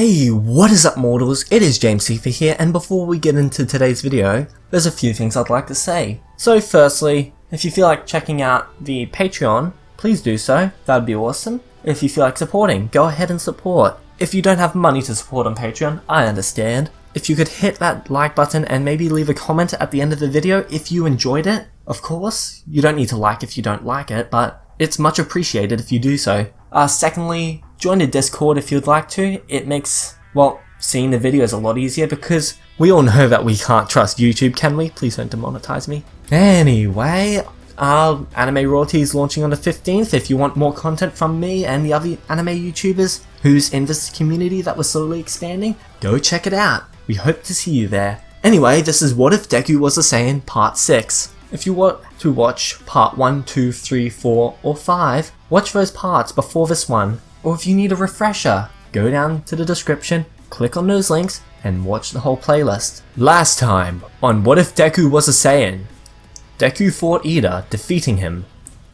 Hey, what is up mortals? It is JamesCfer here, and before we get into today's video, there's a few things I'd like to say. So firstly, if you feel like checking out the Patreon, please do so, that'd be awesome. If you feel like supporting, go ahead and support. If you don't have money to support on Patreon, I understand. If you could hit that like button and maybe leave a comment at the end of the video if you enjoyed it. Of course, you don't need to like if you don't like it, but it's much appreciated if you do so. Secondly, join the Discord if you'd like to. It makes, well, seeing the videos a lot easier because we all know that we can't trust YouTube, can we? Please don't demonetize me. Anyway, Anime Royalty is launching on the 15th. If you want more content from me and the other anime YouTubers who's in this community that we're slowly expanding, go check it out. We hope to see you there. Anyway, this is What If Deku Was a Saiyan Part 6. If you want to watch Part 1, 2, 3, 4, or 5, watch those parts before this one. Or if you need a refresher, go down to the description, click on those links, and watch the whole playlist. Last time, on What If Deku Was a Saiyan, Deku fought Iida, defeating him.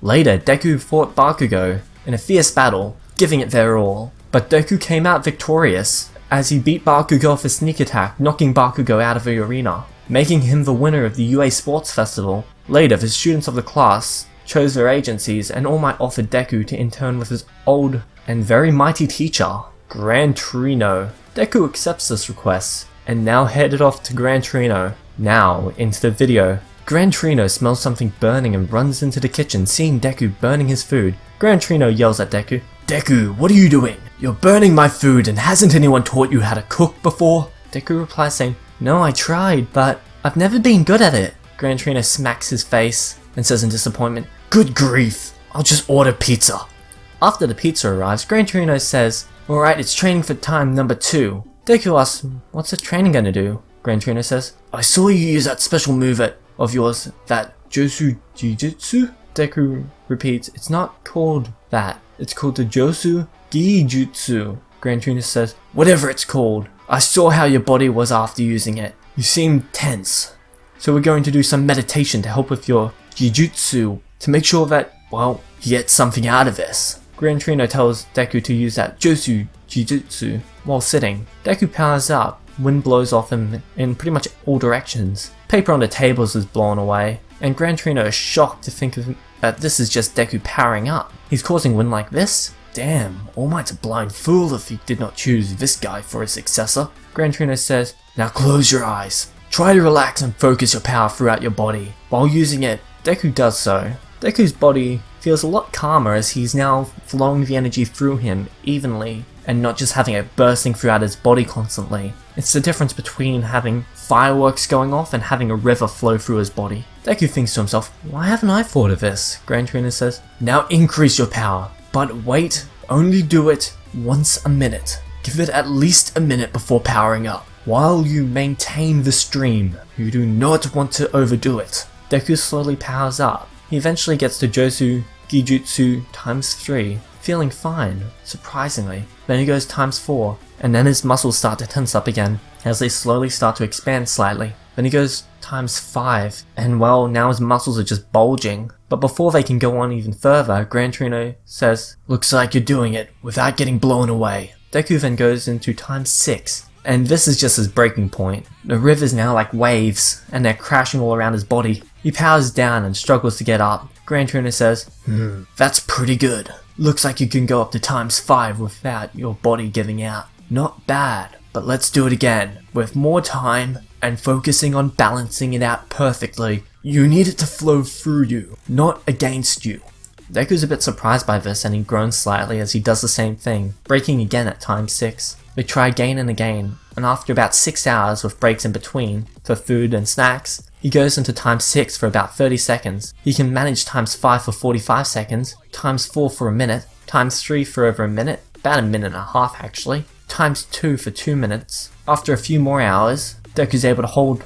Later, Deku fought Bakugo in a fierce battle, giving it their all. But Deku came out victorious, as he beat Bakugo off a sneak attack, knocking Bakugo out of the arena, making him the winner of the UA Sports Festival. Later, the students of the class chose their agencies, and All Might offered Deku to intern with his old and very mighty teacher, Gran Torino. Deku accepts this request, and now headed off to Gran Torino. Now, into the video. Gran Torino smells something burning and runs into the kitchen, seeing Deku burning his food. Gran Torino yells at Deku, "Deku, what are you doing? You're burning my food, and hasn't anyone taught you how to cook before?" Deku replies saying, "No, I tried, but I've never been good at it." Gran Torino smacks his face and says in disappointment, "Good grief, I'll just order pizza." After the pizza arrives, Gran Torino says, "Alright, it's training for time number 2. Deku asks, "What's the training gonna do?" Gran Torino says, "I saw you use that special move of yours, that Josu Jijutsu?" Deku repeats, "It's not called that. It's called the Josu Gijutsu." Gran Torino says, "Whatever it's called, I saw how your body was after using it. You seemed tense. So we're going to do some meditation to help with your Jijutsu to make sure that, well, you get something out of this." Gran Torino tells Deku to use that Josu Jijutsu while sitting. Deku powers up. Wind blows off him in pretty much all directions. Paper on the tables is blown away, and Gran Torino is shocked to think that this is just Deku powering up. He's causing wind like this? Damn, All Might's a blind fool if he did not choose this guy for his successor. Gran Torino says, "Now close your eyes. Try to relax and focus your power throughout your body." While using it, Deku does so. Deku's body feels a lot calmer as he's now flowing the energy through him evenly and not just having it bursting throughout his body constantly. It's the difference between having fireworks going off and having a river flow through his body. Deku thinks to himself, "Why haven't I thought of this?" Gran Torino says, "Now increase your power, but wait, only do it once a minute. Give it at least a minute before powering up. While you maintain the stream, you do not want to overdo it." Deku slowly powers up. He eventually gets to Josu Gijutsu times 3, feeling fine, surprisingly. Then he goes times 4, and then his muscles start to tense up again, as they slowly start to expand slightly. Then he goes times 5, and well, now his muscles are just bulging. But before they can go on even further, Gran Torino says, "Looks like you're doing it without getting blown away." Deku then goes into times 6, and this is just his breaking point. The river's now like waves, and they're crashing all around his body. He powers down and struggles to get up. Gran Torino says, "That's pretty good. Looks like you can go up to times 5 without your body giving out. Not bad, but let's do it again, with more time and focusing on balancing it out perfectly. You need it to flow through you, not against you." Deku's a bit surprised by this, and he groans slightly as he does the same thing, breaking again at times 6. They try again and again, and after about 6 hours with breaks in between for food and snacks, he goes into times 6 for about 30 seconds. He can manage times 5 for 45 seconds, times 4 for a minute, times 3 for over a minute, about a minute and a half actually, times 2 for 2 minutes. After a few more hours, Deku's able to hold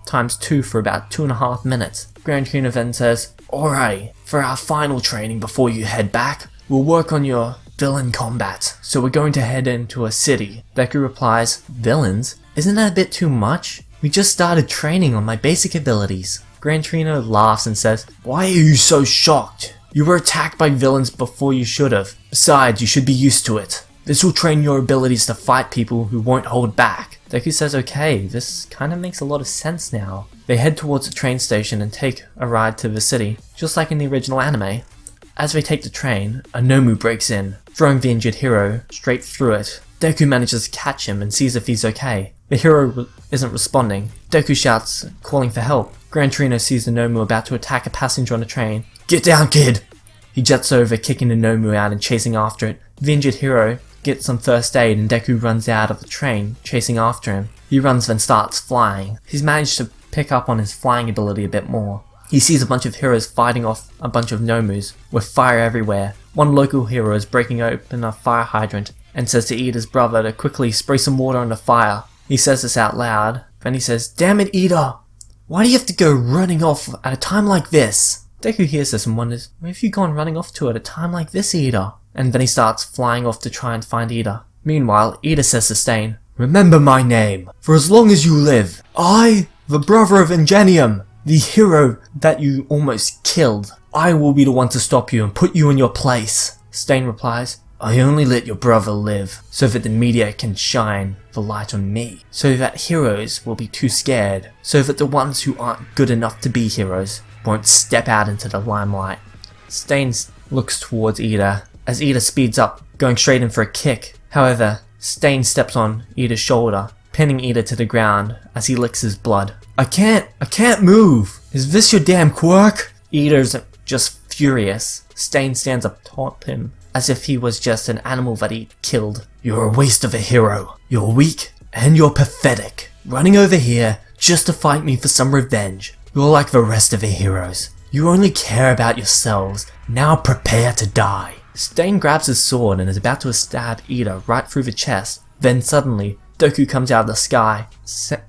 times 2 for about 2.5 minutes. Gran Torino then says, "Alright, for our final training before you head back, we'll work on your villain combat, so we're going to head into a city." Deku replies, "Villains? Isn't that a bit too much? We just started training on my basic abilities." Gran Torino laughs and says, "Why are you so shocked? You were attacked by villains before you should have. Besides, you should be used to it." This will train your abilities to fight people who won't hold back. Deku says okay, this kinda makes a lot of sense now. They head towards the train station and take a ride to the city, just like in the original anime. As they take the train, a Nomu breaks in, throwing the injured hero straight through it. Deku manages to catch him and sees if he's okay. The hero isn't responding. Deku shouts, calling for help. Gran Torino sees the Nomu about to attack a passenger on the train. Get down, kid! He jets over, kicking the Nomu out and chasing after it. The injured hero gets some first aid and Deku runs out of the train, chasing after him. He runs then starts flying. He's managed to pick up on his flying ability a bit more. He sees a bunch of heroes fighting off a bunch of Nomus, with fire everywhere. One local hero is breaking open a fire hydrant and says to Iida's brother to quickly spray some water on the fire. He says this out loud, then he says, "Damn it, Iida! Why do you have to go running off at a time like this?" Deku hears this and wonders, where have you gone running off to at a time like this, Iida? And then he starts flying off to try and find Iida. Meanwhile, Iida says to Stain, "Remember my name, for as long as you live. I, the brother of Ingenium, the hero that you almost killed. I will be the one to stop you and put you in your place." Stain replies, "I only let your brother live, so that the media can shine the light on me, so that heroes will be too scared, so that the ones who aren't good enough to be heroes won't step out into the limelight." Stain looks towards Iida, as Iida speeds up, going straight in for a kick. However, Stain steps on Iida's shoulder, pinning Iida to the ground as he licks his blood. I can't move! Is this your damn quirk?" Iida's just furious. Stain stands up atop him, as if he was just an animal that he killed. "You're a waste of a hero. You're weak, and you're pathetic. Running over here just to fight me for some revenge. You're like the rest of the heroes. You only care about yourselves. Now prepare to die." Stain grabs his sword and is about to stab Iida right through the chest. Then suddenly, Deku comes out of the sky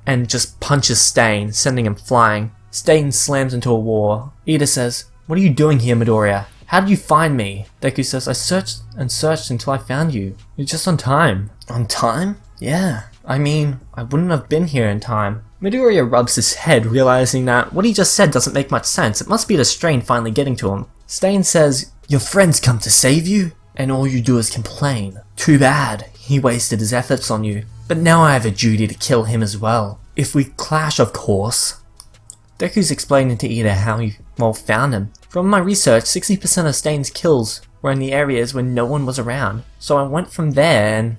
and just punches Stain, sending him flying. Stain slams into a wall. Iida says, "What are you doing here, Midoriya? How did you find me?" Deku says, "I searched and searched until I found you. You're just on time." "On time? Yeah. I mean, I wouldn't have been here in time." Midoriya rubs his head, realizing that what he just said doesn't make much sense. It must be the strain finally getting to him. Stain says, "Your friends come to save you, and all you do is complain. Too bad. He wasted his efforts on you. But now I have a duty to kill him as well. If we clash, of course." Deku's explaining to Iida how he, found him. "From my research, 60% of Stain's kills were in the areas when no one was around. So I went from there and,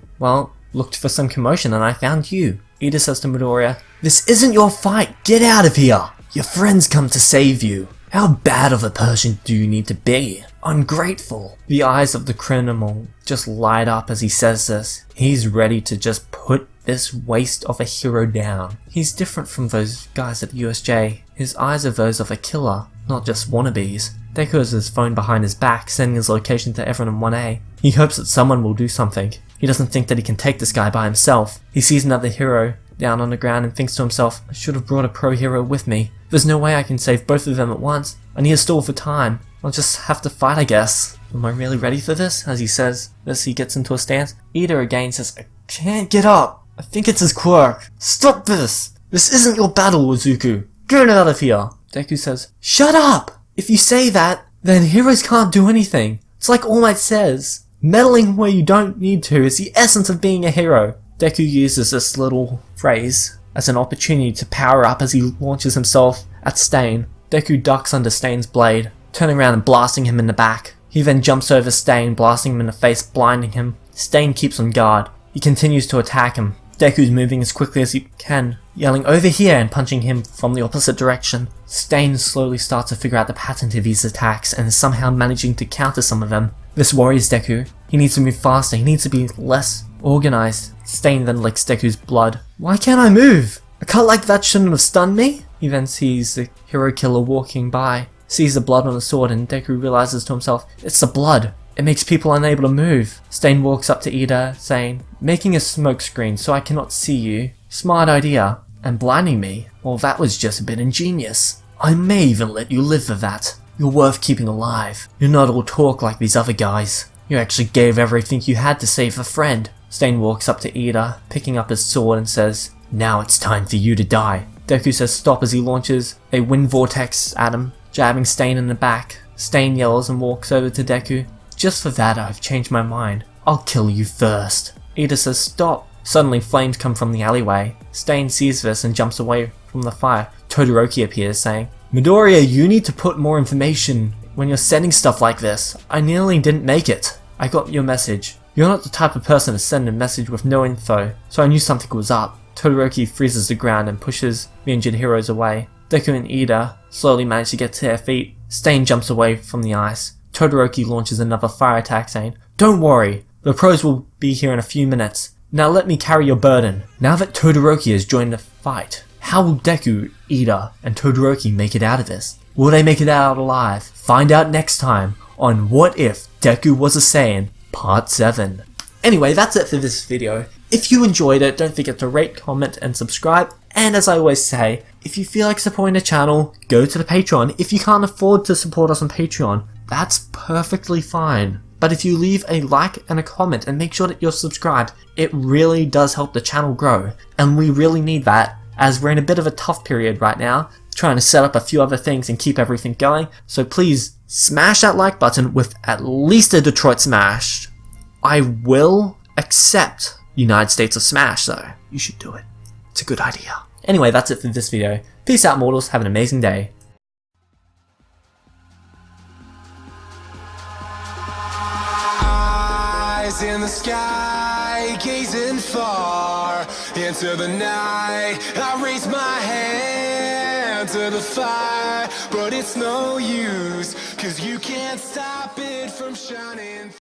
looked for some commotion and I found you." Iida says to Midoriya, "This isn't your fight. Get out of here. Your friends come to save you. How bad of a person do you need to be? Ungrateful." The eyes of the criminal just light up as he says this. He's ready to just put this waste of a hero down. He's different from those guys at the USJ. His eyes are those of a killer, not just wannabes. Deku has his phone behind his back, sending his location to everyone in 1A. He hopes that someone will do something. He doesn't think that he can take this guy by himself. He sees another hero down on the ground and thinks to himself, "I should have brought a pro hero with me. There's no way I can save both of them at once. I need to stall for time. I'll just have to fight, I guess. Am I really ready for this?" As he says this, he gets into a stance. Iida again says, "I can't get up. I think it's his quirk. Stop this. This isn't your battle, Izuku. Get out of here." Deku says, "Shut up! If you say that, then heroes can't do anything. It's like All Might says. Meddling where you don't need to is the essence of being a hero." Deku uses this little phrase as an opportunity to power up as he launches himself at Stain. Deku ducks under Stain's blade, turning around and blasting him in the back. He then jumps over Stain, blasting him in the face, blinding him. Stain keeps on guard. He continues to attack him. Deku's moving as quickly as he can, yelling "over here" and punching him from the opposite direction. Stain slowly starts to figure out the pattern to these attacks and is somehow managing to counter some of them. This worries Deku. He needs to move faster, he needs to be less organized. Stain then licks Deku's blood. "Why can't I move? A cut like that shouldn't have stunned me?" He then sees the hero killer walking by, sees the blood on the sword, and Deku realizes to himself, "It's the blood. It makes people unable to move." Stain walks up to Iida, saying, "Making a smokescreen so I cannot see you. Smart idea. And blinding me? Well, that was just a bit ingenious. I may even let you live for that. You're worth keeping alive. You're not all talk like these other guys. You actually gave everything you had to save a friend." Stain walks up to Iida, picking up his sword and says, "Now it's time for you to die." Deku says stop as he launches a wind vortex at him, jabbing Stain in the back. Stain yells and walks over to Deku. "Just for that, I've changed my mind. I'll kill you first. Iida says stop. Suddenly flames come from the alleyway. Stain sees this and jumps away from the fire. Todoroki appears saying, Midoriya, you need to put more information when you're sending stuff like this. I nearly didn't make it. I got your message. You're not the type of person to send a message with no info, so I knew something was up. Todoroki freezes the ground and pushes the injured heroes away. Deku and Iida slowly manage to get to their feet. Stain jumps away from the ice. Todoroki launches another fire attack saying, Don't worry, the pros will be here in a few minutes. Now let me carry your burden. Now that Todoroki has joined the fight, how will Deku, Iida, and Todoroki make it out of this? Will they make it out alive? Find out next time on What If Deku Was a Saiyan, Part 7. Anyway, that's it for this video. If you enjoyed it, don't forget to rate, comment, and subscribe. And as I always say, if you feel like supporting the channel, go to the Patreon. If you can't afford to support us on Patreon, that's perfectly fine. But if you leave a like and a comment and make sure that you're subscribed, it really does help the channel grow. And we really need that, as we're in a bit of a tough period right now, trying to set up a few other things and keep everything going. So please smash that like button with at least a Detroit Smash. I will accept United States of Smash though. You should do it. It's a good idea. Anyway, that's it for this video. Peace out, mortals. Have an amazing day. Eyes in the sky, gazing far into the night. I raise my hand to the fire, but it's no use, 'cause you can't stop it from shining.